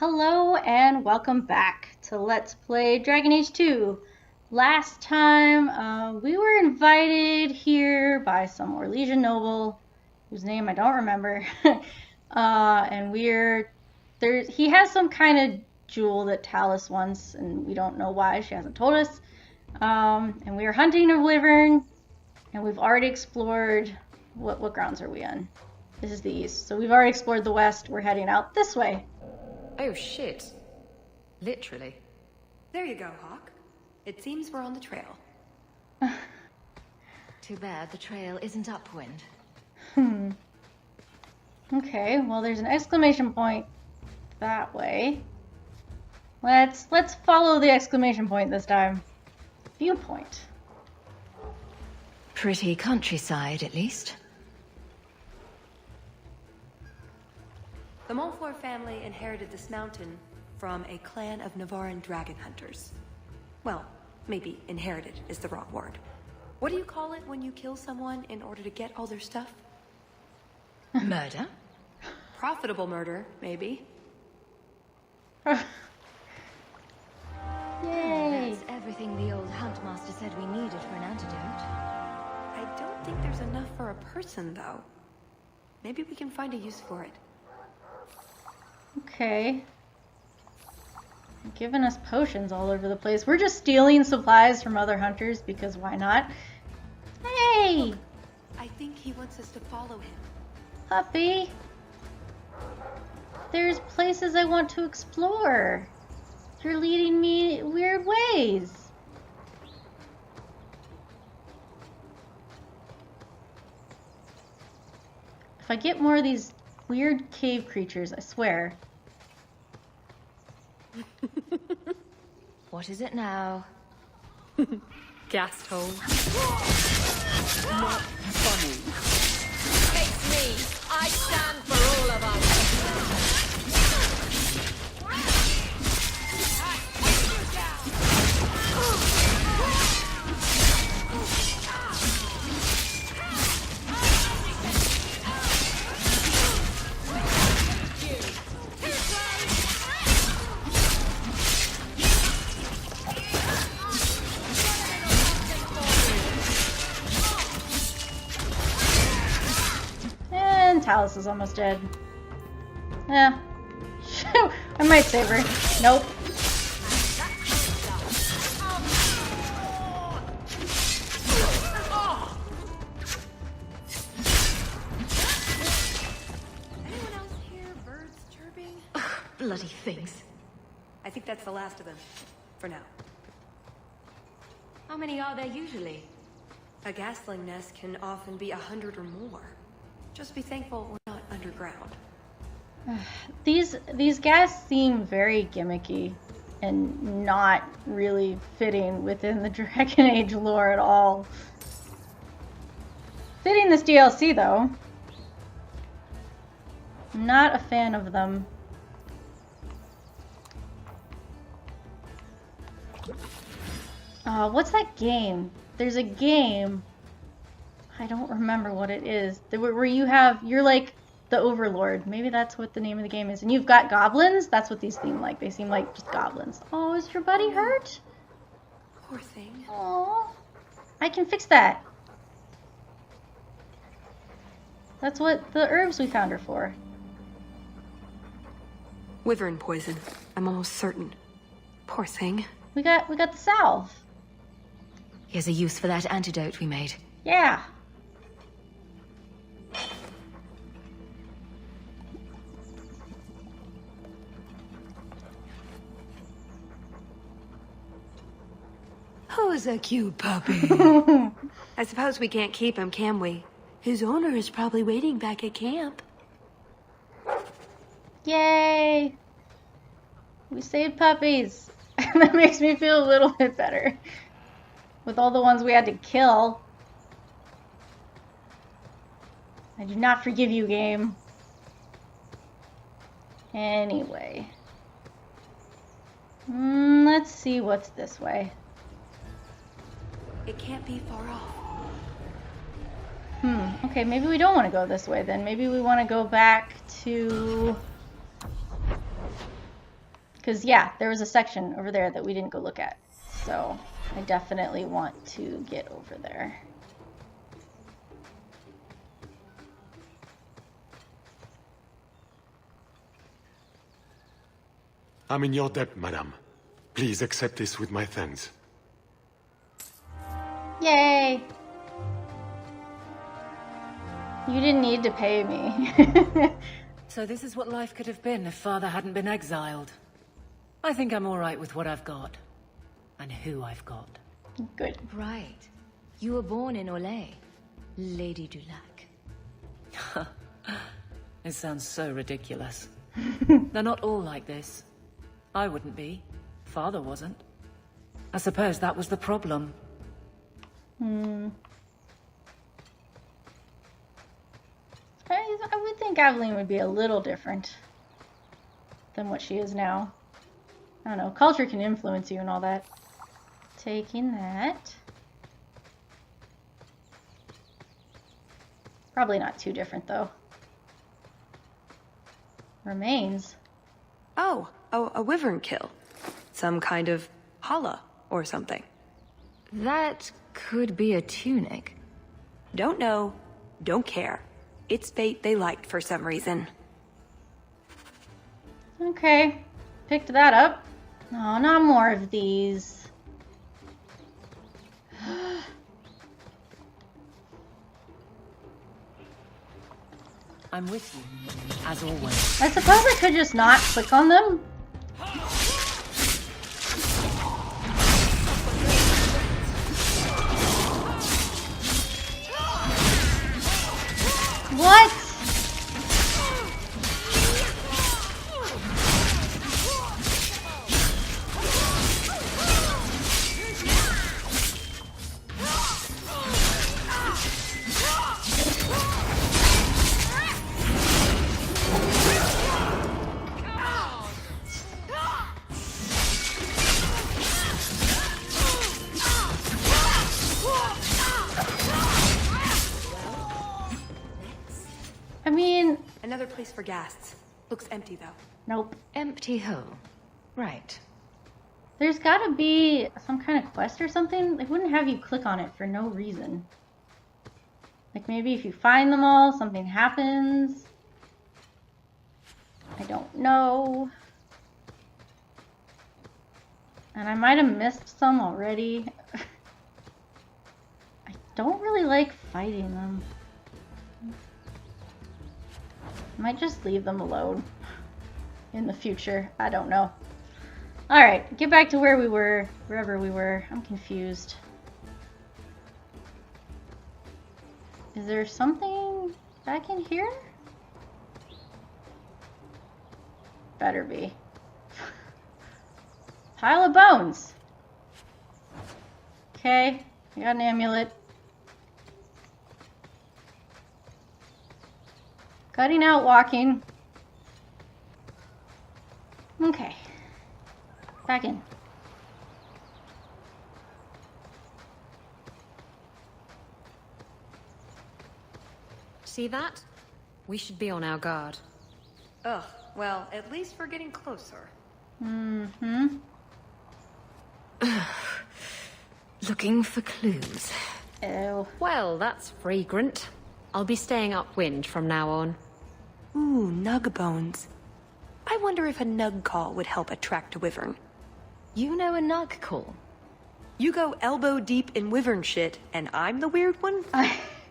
Hello and welcome back to Let's Play Dragon Age 2. Last time we were invited here by some Orlesian noble whose name I don't remember. And he has some kind of jewel that Tallis wants and we don't know why, she hasn't told us. And we are hunting a wyvern and we've already explored, what grounds are we on? This is the east. So we've already explored the west, we're heading out this way. Oh shit. Literally. There you go, Hawke. It seems we're on the trail. Too bad the trail isn't upwind. Okay, well there's an exclamation point that way. Let's follow the exclamation point this time. Viewpoint. Pretty countryside, at least. The Montfort family inherited this mountain from a clan of Navaran dragon hunters. Well, maybe inherited is the wrong word. What do you call it when you kill someone in order to get all their stuff? Murder? Profitable murder, maybe. Yay! That's everything the old huntmaster said we needed for an antidote. I don't think there's enough for a person, though. Maybe we can find a use for it. Okay. They're giving us potions all over the place. We're just stealing supplies from other hunters because why not? Hey! Look, I think he wants us to follow him. Puppy! There's places I want to explore. You're leading me weird ways. If I get more of these weird cave creatures, I swear. What is it now? Gas hole. Not funny. Face me! I stand for all of us! Tallis is almost dead. Yeah. Shoot! I might save her. Nope. Anyone else hear birds chirping? Bloody things. I think that's the last of them. For now. How many are there usually? A gasling nest can often be 100 or more. Just be thankful we're not underground. These gas seem very gimmicky and not really fitting within the Dragon Age lore at all. Fitting this DLC though. I'm not a fan of them. What's that game? There's a game. I don't remember what it is. Where you're like the overlord. Maybe that's what the name of the game is. And you've got goblins. That's what these seem like. They seem like just goblins. Oh, is your buddy hurt? Poor thing. Oh, I can fix that. That's what the herbs we found are for. Wyvern poison. I'm almost certain. Poor thing. We got the salve. Here's a use for that antidote we made. Yeah. Who's a cute puppy? I suppose we can't keep him, can we? His owner is probably waiting back at camp. Yay! We saved puppies. That makes me feel a little bit better. With all the ones we had to kill. I do not forgive you, game. Anyway. Let's see what's this way. It can't be far off. Okay, maybe we don't want to go this way then. Maybe we want to go back to Because, yeah, there was a section over there that we didn't go look at. So, I definitely want to get over there. I'm in your debt, madame. Please accept this with my thanks. Yay! You didn't need to pay me. So this is what life could have been if Father hadn't been exiled. I think I'm alright with what I've got. And who I've got. Good. Right. You were born in Orlais, Lady du Lac. It sounds so ridiculous. They're not all like this. I wouldn't be. Father wasn't. I suppose that was the problem. I would think Aveline would be a little different than what she is now. I don't know. Culture can influence you and all that. Taking that. Probably not too different, though. Remains. Oh, a wyvern kill. Some kind of holla or something. That could be a tunic. Don't know, don't care. It's fate they liked for some reason. Okay. Picked that up. Oh, not more of these. I'm with you, as always. I suppose I could just not click on them. What? I mean, Another place for ghasts. Looks empty though. nope. Empty hole. Right. There's gotta be some kind of quest or something. They wouldn't have you click on it for no reason. Like maybe if you find them all, something happens. I don't know. And I might have missed some already. I don't really like fighting them. I might just leave them alone in the future. I don't know. Alright, get back to where we were, wherever we were. I'm confused. Is there something back in here? Better be. Pile of bones. Okay, I got an amulet. Cutting out walking. Okay. Back in. See that? We should be on our guard. Ugh, well, at least we're getting closer. Mm-hmm. Looking for clues. Ew. Well, that's fragrant. I'll be staying upwind from now on. Ooh, nug bones. I wonder if a nug call would help attract a wyvern. You know a nug call? You go elbow deep in wyvern shit, and I'm the weird one?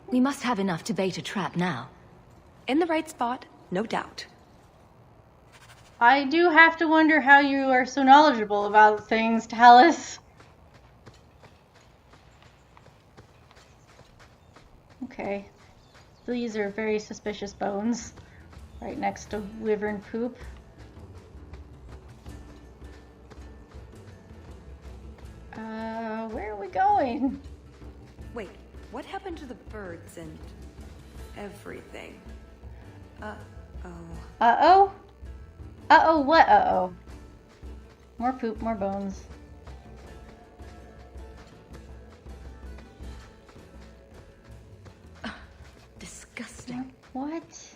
We must have enough to bait a trap now. In the right spot, no doubt. I do have to wonder how you are so knowledgeable about things, Tallis. Okay. These are very suspicious bones. Right next to wyvern poop. Where are we going? Wait, what happened to the birds and everything? Uh-oh. Uh-oh? Uh-oh, what uh-oh? More poop, more bones. Disgusting. What?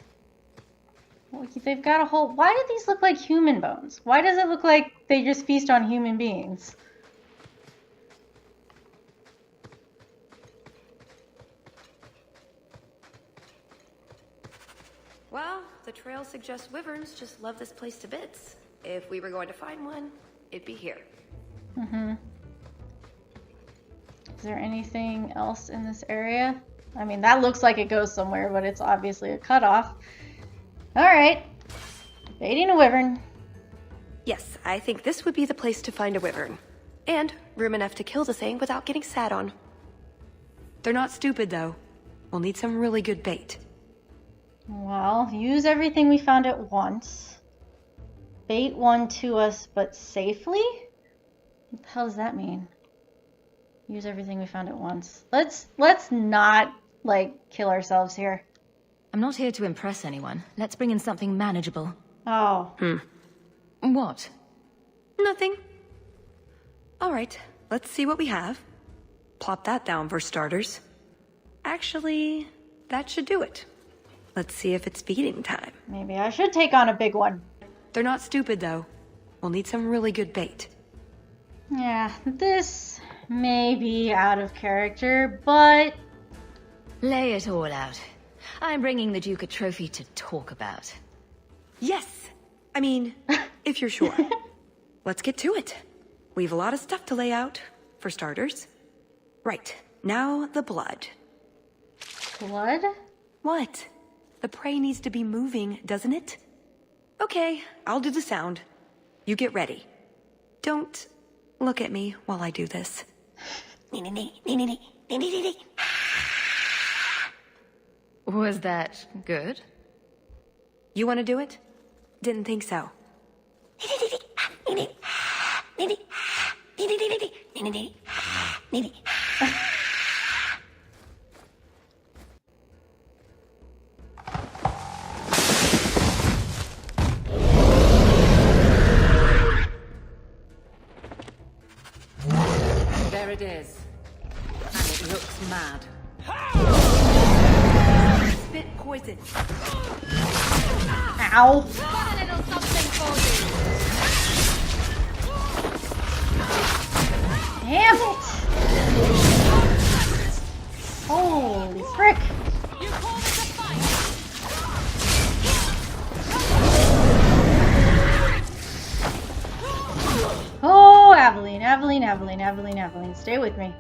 What they've got a whole... Why do these look like human bones? Why does it look like they just feast on human beings? Well, the trail suggests wyverns just love this place to bits. If we were going to find one, it'd be here. Mm-hmm. Is there anything else in this area? I mean, that looks like it goes somewhere, but it's obviously a cutoff. Alright. Baiting a wyvern. Yes, I think this would be the place to find a wyvern. And room enough to kill the thing without getting sat on. They're not stupid, though. We'll need some really good bait. Well, use everything we found at once. Bait one to us, but safely? What the hell does that mean? Use everything we found at once. Let's not, like, kill ourselves here. I'm not here to impress anyone. Let's bring in something manageable. Oh. What? Nothing. Alright, let's see what we have. Plop that down for starters. Actually, that should do it. Let's see if it's feeding time. Maybe I should take on a big one. They're not stupid, though. We'll need some really good bait. Yeah, this may be out of character, but... Lay it all out. I'm bringing the Duke a trophy to talk about. Yes! I mean, if you're sure. Let's get to it. We've a lot of stuff to lay out, for starters. Right, now the blood. Blood? What? The prey needs to be moving, doesn't it? Okay, I'll do the sound. You get ready. Don't look at me while I do this. Was that good? You want to do it? Didn't think so. There it is. And it looks mad. Spit poison. Ow. Got a little something for you. Damn it! Holy frick! You call this a fight? Oh, Aveline, stay with me.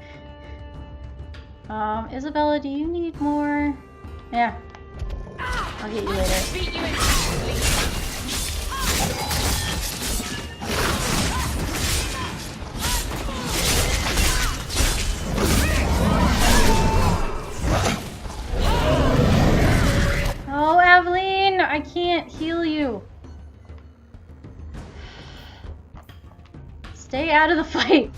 Isabella, do you need more? Yeah. I'll get you later. Beat you in Oh, Aveline, I can't heal you. Stay out of the fight.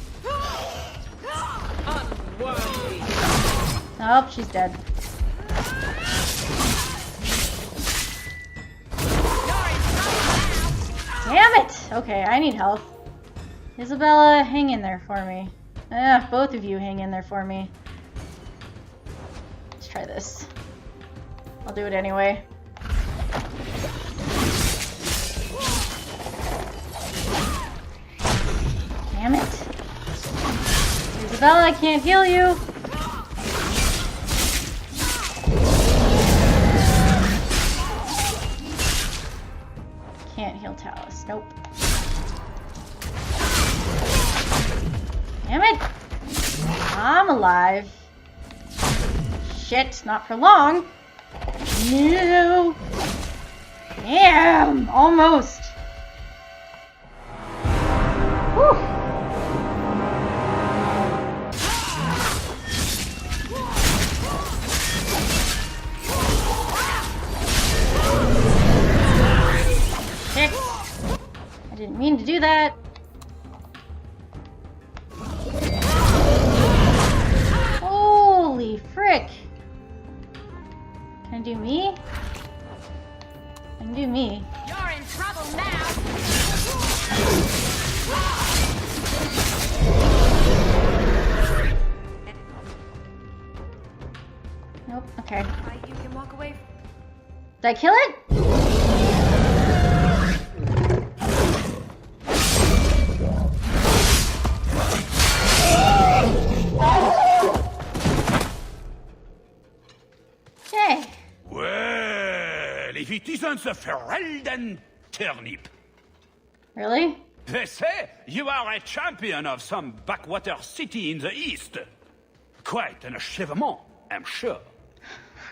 Oh, she's dead. Damn it! Okay, I need health. Isabella, hang in there for me. Both of you hang in there for me. Let's try this. I'll do it anyway. Damn it. Isabella, I can't heal you. Can't heal Tallis. Nope. Damn it. I'm alive. Shit, not for long. No. Damn, almost. Whew. Shit. I didn't mean to do that. Holy frick. Can I do me? I can do me. You're in trouble now. Nope, okay. You can walk away. Did I kill it? It isn't the Ferelden turnip. Really? They say you are a champion of some backwater city in the east. Quite an achievement, I'm sure.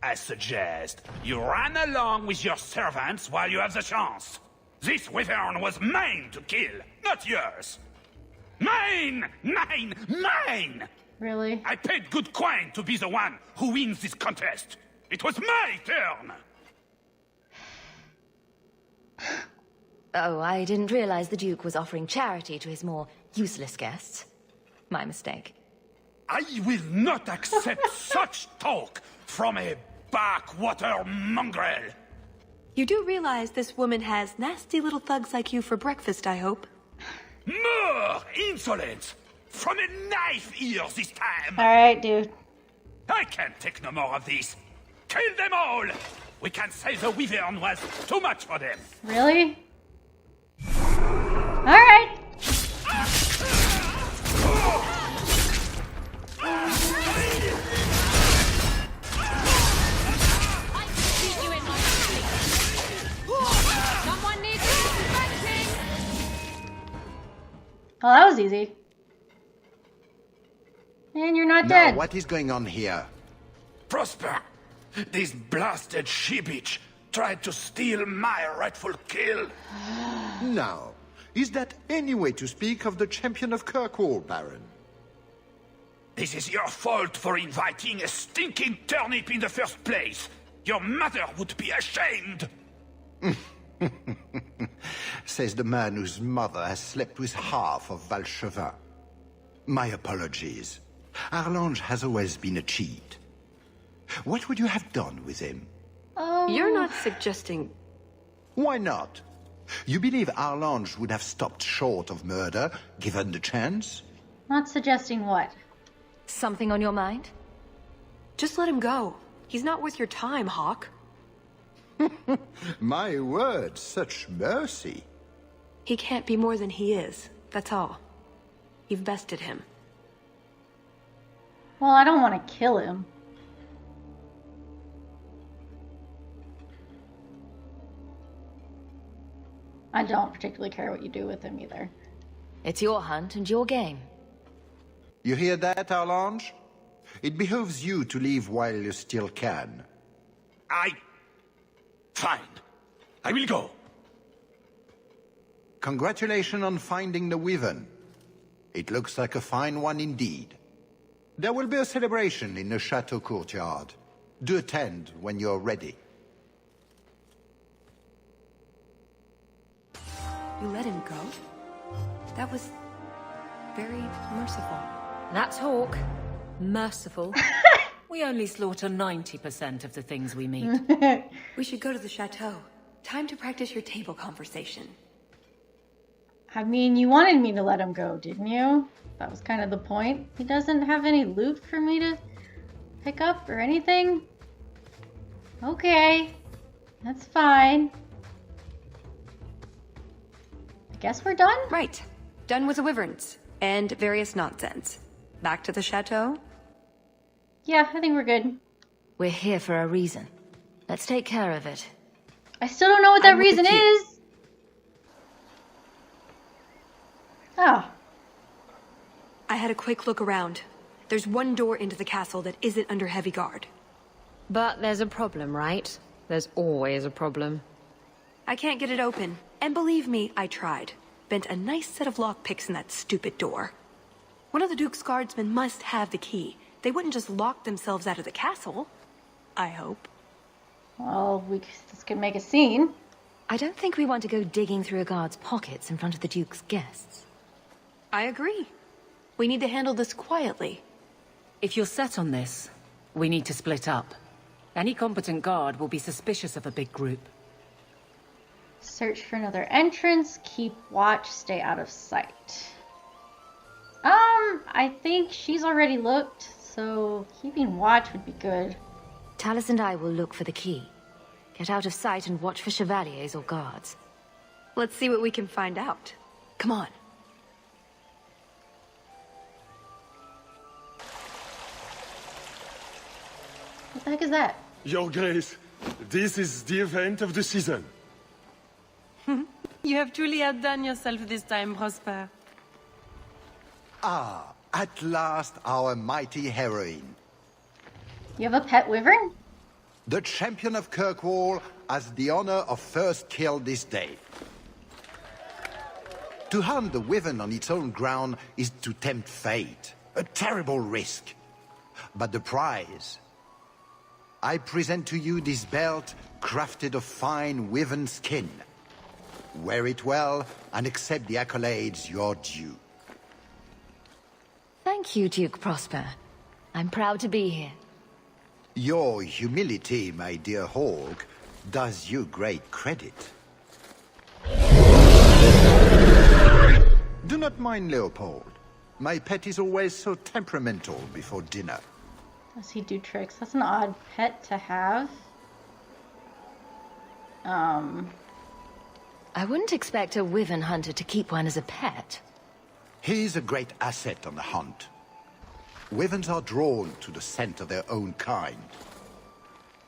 I suggest you run along with your servants while you have the chance. This Wyvern was mine to kill, not yours. Mine! Mine! Mine! Really? I paid good coin to be the one who wins this contest. It was my turn! Oh, I didn't realize the Duke was offering charity to his more useless guests. My mistake. I will not accept such talk from a backwater mongrel. You do realize this woman has nasty little thugs like you for breakfast, I hope? More insolence! From a knife ear this time! Alright, dude. I can't take no more of this. Kill them all! We can say the Wyvern was too much for them. Really? Alright. Someone needs disinfecting! Well, that was easy. And you're not Now, dead. what is going on here? Prosper! This blasted she-bitch tried to steal my rightful kill. Now, is that any way to speak of the champion of Kirkwall, Baron? This is your fault for inviting a stinking turnip in the first place. Your mother would be ashamed. Says the man whose mother has slept with half of Valchevin. My apologies. Arlange has always been a cheat. What would you have done with him? You're not suggesting... Why not? You believe Arlange would have stopped short of murder, given the chance? Not suggesting what? Something on your mind? Just let him go. He's not worth your time, Hawke. My word, such mercy. He can't be more than he is. That's all. You've bested him. Well, I don't want to kill him. I don't particularly care what you do with him either. It's your hunt and your game. You hear that, Arlange? It behooves you to leave while you still can. Fine. I will go. Congratulations on finding the Wyvern. It looks like a fine one indeed. There will be a celebration in the chateau courtyard. Do attend when you're ready. You let him go? That was... very merciful. That's Hawke. Merciful. We only slaughter 90% of the things we meet. We should go to the chateau. Time to practice your table conversation. I mean, you wanted me to let him go, didn't you? That was kind of the point. He doesn't have any loot for me to pick up or anything? Okay. That's fine. I guess we're done? Right. Done with the wyverns. And various nonsense. Back to the chateau? Yeah, I think we're good. We're here for a reason. Let's take care of it. I still don't know what that I'm with reason the key. is. Oh. I had a quick look around. There's one door into the castle that isn't under heavy guard. But there's a problem, right? There's always a problem. I can't get it open. And believe me, I tried. Bent a nice set of lockpicks in that stupid door. One of the Duke's guardsmen must have the key. They wouldn't just lock themselves out of the castle. I hope. Well, this could make a scene. I don't think we want to go digging through a guard's pockets in front of the Duke's guests. I agree. We need to handle this quietly. If you're set on this, we need to split up. Any competent guard will be suspicious of a big group. Search for another entrance, keep watch, stay out of sight. I think she's already looked, so keeping watch would be good. Tallis and I will look for the key. Get out of sight and watch for chevaliers or guards. Let's see what we can find out. Come on. What the heck is that? Your Grace, This is the event of the season. You have truly outdone yourself this time, Prosper. Ah, at last our mighty heroine. You have a pet wyvern? The champion of Kirkwall has the honor of first kill this day. To hunt the wyvern on its own ground is to tempt fate. A terrible risk. But the prize... I present to you this belt crafted of fine wyvern skin. Wear it well and accept the accolades you're due. Thank you, Duke Prosper. I'm proud to be here. Your humility, my dear Hawke, does you great credit. Do not mind Leopold. My pet is always so temperamental before dinner. Does he do tricks? That's an odd pet to have. I wouldn't expect a wyvern hunter to keep one as a pet. He's a great asset on the hunt. Wyverns are drawn to the scent of their own kind.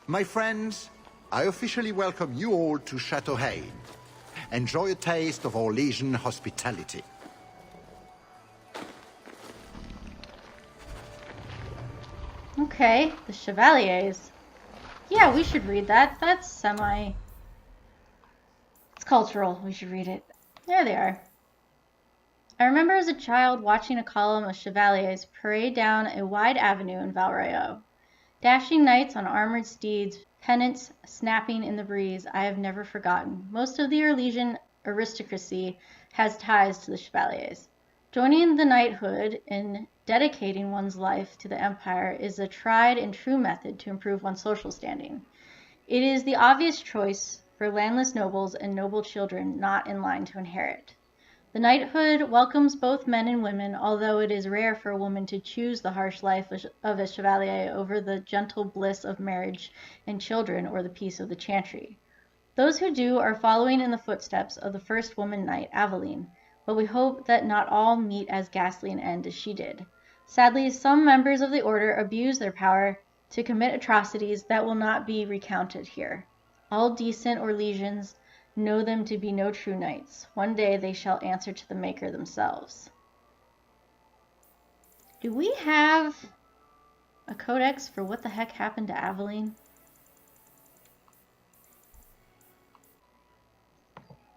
My friends, I officially welcome you all to Chateau Hain. Enjoy a taste of Orlesian hospitality. Okay, the Chevaliers. Yeah, we should read that. That's semi... It's cultural. We should read it. There they are. I remember as a child watching a column of Chevaliers parade down a wide avenue in Val Royeaux. Dashing knights on armored steeds, pennants snapping in the breeze, I have never forgotten. Most of the Orlesian aristocracy has ties to the Chevaliers. Joining the knighthood in dedicating one's life to the Empire is a tried and true method to improve one's social standing. It is the obvious choice for landless nobles and noble children not in line to inherit. The knighthood welcomes both men and women, although it is rare for a woman to choose the harsh life of a chevalier over the gentle bliss of marriage and children or the peace of the chantry. Those who do are following in the footsteps of the first woman knight, Aveline, but we hope that not all meet as ghastly an end as she did. Sadly, some members of the order abuse their power to commit atrocities that will not be recounted here. All decent Orlesians know them to be no true knights. One day they shall answer to the Maker themselves. Do we have a codex for what the heck happened to Aveline?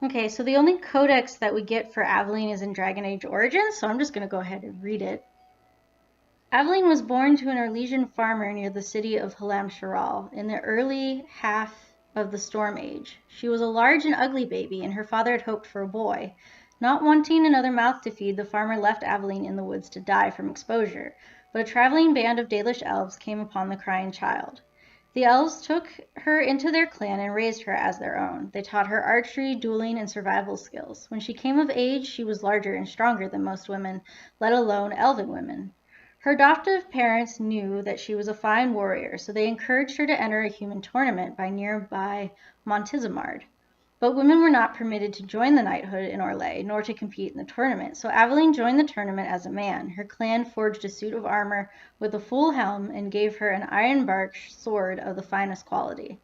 Okay, so the only codex that we get for Aveline is in Dragon Age Origins, so I'm just going to go ahead and read it. Aveline was born to an Orlesian farmer near the city of Halam-Sharal in the early half of the Storm Age. She was a large and ugly baby, and her father had hoped for a boy. Not wanting another mouth to feed, the farmer left Aveline in the woods to die from exposure, but a traveling band of Dalish elves came upon the crying child. The elves took her into their clan and raised her as their own. They taught her archery, dueling, and survival skills. When she came of age, she was larger and stronger than most women, let alone elven women. Her adoptive parents knew that she was a fine warrior, so they encouraged her to enter a human tournament by nearby Montezemard. But women were not permitted to join the knighthood in Orlais, nor to compete in the tournament, so Aveline joined the tournament as a man. Her clan forged a suit of armor with a full helm and gave her an ironbark sword of the finest quality.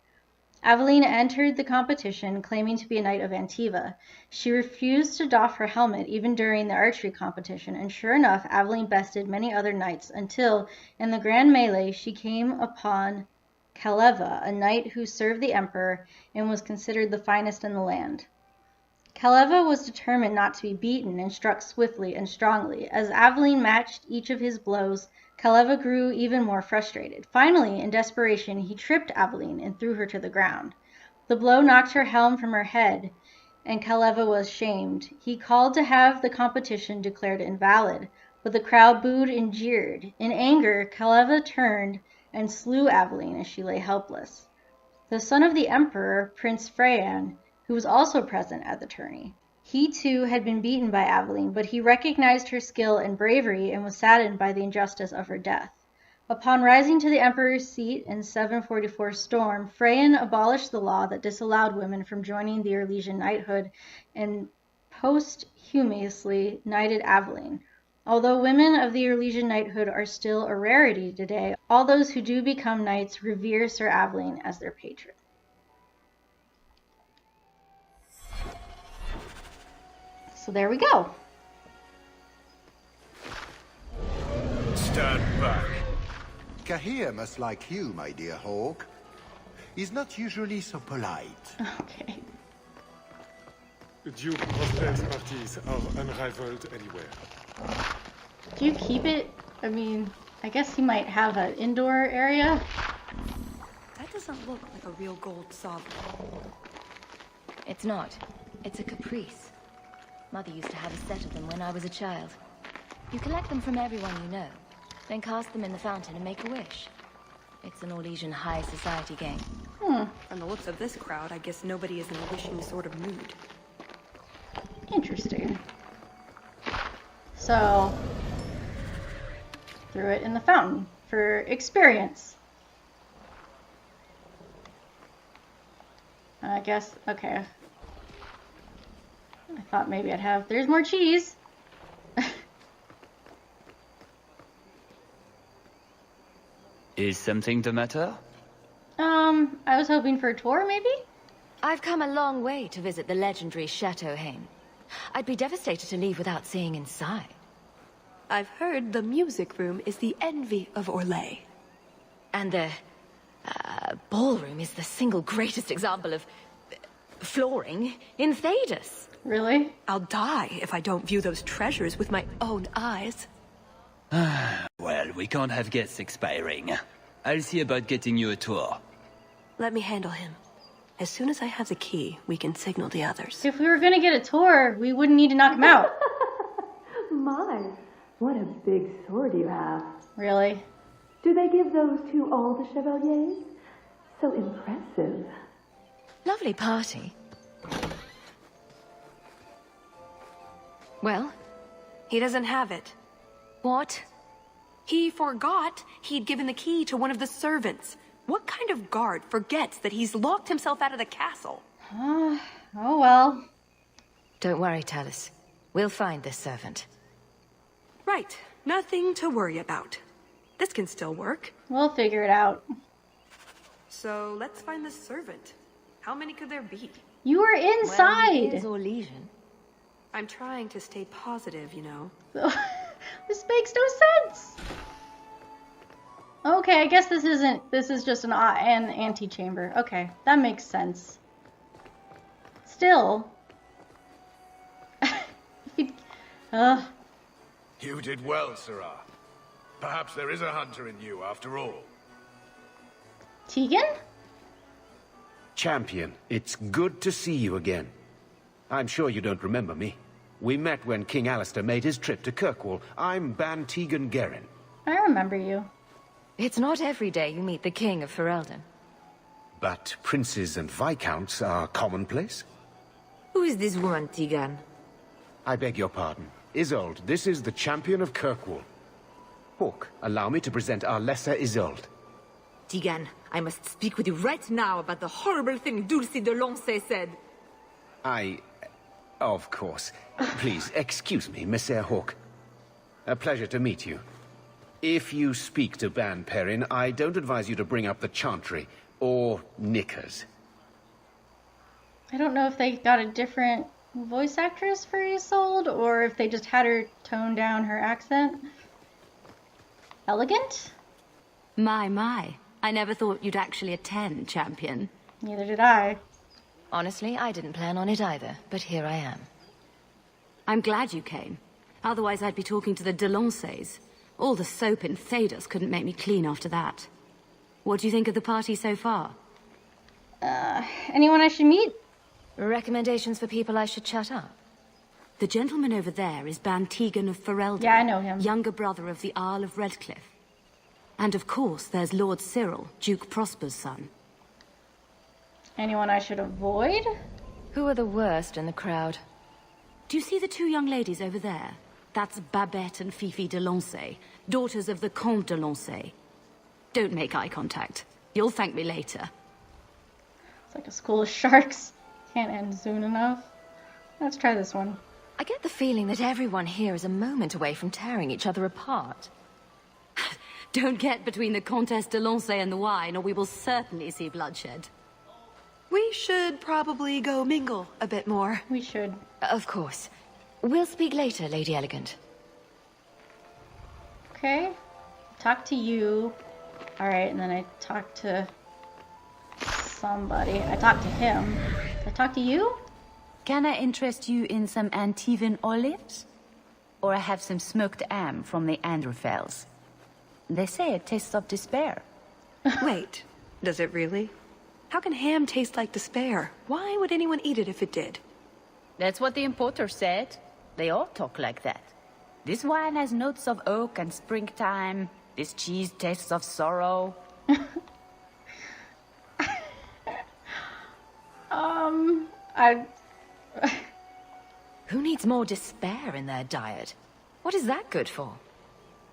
Aveline entered the competition, claiming to be a knight of Antiva. She refused to doff her helmet even during the archery competition, and sure enough, Aveline bested many other knights until, in the grand melee, she came upon Kaleva, a knight who served the emperor and was considered the finest in the land. Kaleva was determined not to be beaten and struck swiftly and strongly. As Aveline matched each of his blows, Kaleva grew even more frustrated. Finally, in desperation, he tripped Aveline and threw her to the ground. The blow knocked her helm from her head, and Kaleva was shamed. He called to have the competition declared invalid, but the crowd booed and jeered. In anger, Kaleva turned and slew Aveline as she lay helpless. The son of the emperor, Prince Freyan, who was also present at the tourney. He too had been beaten by Aveline, but he recognized her skill and bravery and was saddened by the injustice of her death. Upon rising to the emperor's seat in 744 Storm, Freyan abolished the law that disallowed women from joining the Orlesian knighthood and posthumously knighted Aveline. Although women of the Orlesian knighthood are still a rarity today, all those who do become knights revere Sir Aveline as their patron. So there we go. Stand back. Kahir must like you, my dear Hawke. He's not usually so polite. Okay. Duke Prosper's parties are unrivaled anywhere. Do you keep it? I mean, I guess he might have an indoor area. That doesn't look like a real gold sovereign. It's not. It's a caprice. Mother used to have a set of them when I was a child. You collect them from everyone you know, then cast them in the fountain and make a wish. It's an Orlesian high society game. From the looks of this crowd, I guess nobody is in a wishing sort of mood. Interesting. So, threw it in the fountain for experience. I guess, okay. I thought maybe I'd have, there's more cheese. Is something the matter? I was hoping for a tour, maybe? I've come a long way to visit the legendary Chateau Hain. I'd be devastated to leave without seeing inside. I've heard the music room is the envy of Orlais. And the ballroom is the single greatest example of flooring in Thedas. Really? I'll die if I don't view those treasures with my own eyes. Well, we can't have guests expiring. I'll see about getting you a tour. Let me handle him. As soon as I have the key, we can signal the others. If we were gonna get a tour, we wouldn't need to knock him out. My, what a big sword you have. Really? Do they give those to all the chevaliers? So impressive. Lovely party. Well? He doesn't have it. What? He forgot he'd given the key to one of the servants. What kind of guard forgets that he's locked himself out of the castle? Oh well. Don't worry, Tallis. We'll find this servant. Right. Nothing to worry about. This can still work. We'll figure it out. So let's find this servant. How many could there be? You were inside. Well, Orlesian. I'm trying to stay positive, you know. This makes no sense. Okay, I guess this is just an antechamber. Okay, that makes sense. Still. You did well, Sirrah. Perhaps there is a hunter in you after all. Tegan? Champion, it's good to see you again. I'm sure you don't remember me. We met when King Alistair made his trip to Kirkwall. I'm Ban Tegan Gerin. I remember you. It's not every day you meet the King of Ferelden. But princes and viscounts are commonplace. Who is this woman, Tegan? I beg your pardon. Isolde, this is the champion of Kirkwall. Hawke, allow me to present our lesser Isolde. Tegan, I must speak with you right now about the horrible thing Dulce de Lancey said. Of course. Please, excuse me, Messer Hawke. A pleasure to meet you. If you speak to Ban Perrin, I don't advise you to bring up the Chantry, or knickers. I don't know if they got a different voice actress for Isolde, or if they just had her tone down her accent. Elegant? My. I never thought you'd actually attend, champion. Neither did I. Honestly, I didn't plan on it either, but here I am. I'm glad you came. Otherwise, I'd be talking to the de Lanceys. All the soap in Thedas couldn't make me clean after that. What do you think of the party so far? Anyone I should meet? Recommendations for people I should chat up? The gentleman over there is Ban Tegan of Ferelden. Yeah, I know him. Younger brother of the Isle of Redcliffe. And of course, there's Lord Cyril, Duke Prosper's son. Anyone I should avoid? Who are the worst in the crowd? Do you see the two young ladies over there? That's Babette and Fifi de Lancey, daughters of the Comte de Lancey. Don't make eye contact. You'll thank me later. It's like a school of sharks. Can't end soon enough. Let's try this one. I get the feeling that everyone here is a moment away from tearing each other apart. Don't get between the Comtesse de Lancey and the wine, or we will certainly see bloodshed. We should probably go mingle a bit more. We should. Of course. We'll speak later, Lady Elegant. Okay. Talk to you. Alright, and then I talked to somebody. I talked to him. Did I talk to you? Can I interest you in some Antivan olives? Or I have some smoked ham from the Androfels. They say it tastes of despair. Wait, does it really? How can ham taste like despair? Why would anyone eat it if it did? That's what the importer said. They all talk like that. This wine has notes of oak and springtime. This cheese tastes of sorrow. Who needs more despair in their diet? What is that good for?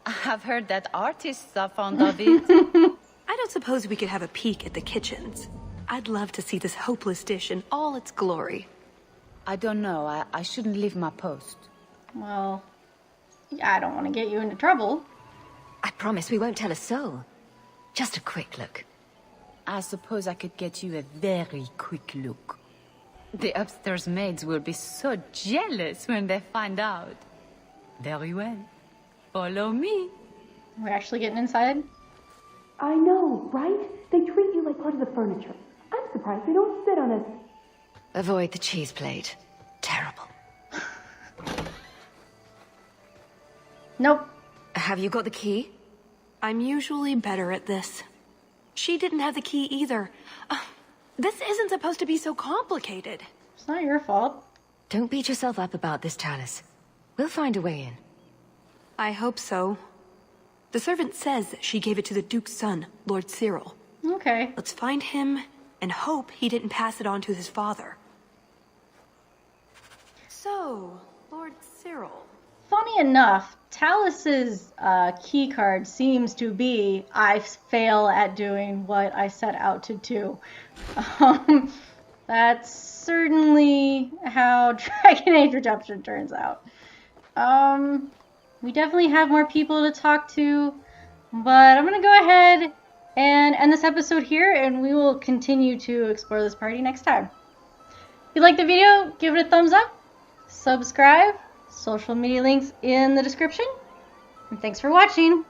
I've heard that artists are fond of it. I don't suppose we could have a peek at the kitchens. I'd love to see this hopeless dish in all its glory. I don't know. I shouldn't leave my post. Well, I don't want to get you into trouble. I promise we won't tell a soul. Just a quick look. I suppose I could get you a very quick look. The upstairs maids will be so jealous when they find out. Very well. Follow me. We're actually getting inside? I know, right? They treat you like part of the furniture. I'm surprised they don't sit on us. Avoid the cheese plate. Terrible. Nope. Have you got the key? I'm usually better at this. She didn't have the key either. This isn't supposed to be so complicated. It's not your fault. Don't beat yourself up about this, Tallis. We'll find a way in. I hope so. The servant says she gave it to the Duke's son, Lord Cyril. Okay. Let's find him and hope he didn't pass it on to his father. So, Lord Cyril. Funny enough, Tallis's key card seems to be, I fail at doing what I set out to do. That's certainly how Dragon Age Redemption turns out. We definitely have more people to talk to, but I'm going to go ahead and end this episode here, and we will continue to explore this party next time. If you liked the video, give it a thumbs up, subscribe, social media links in the description, and thanks for watching.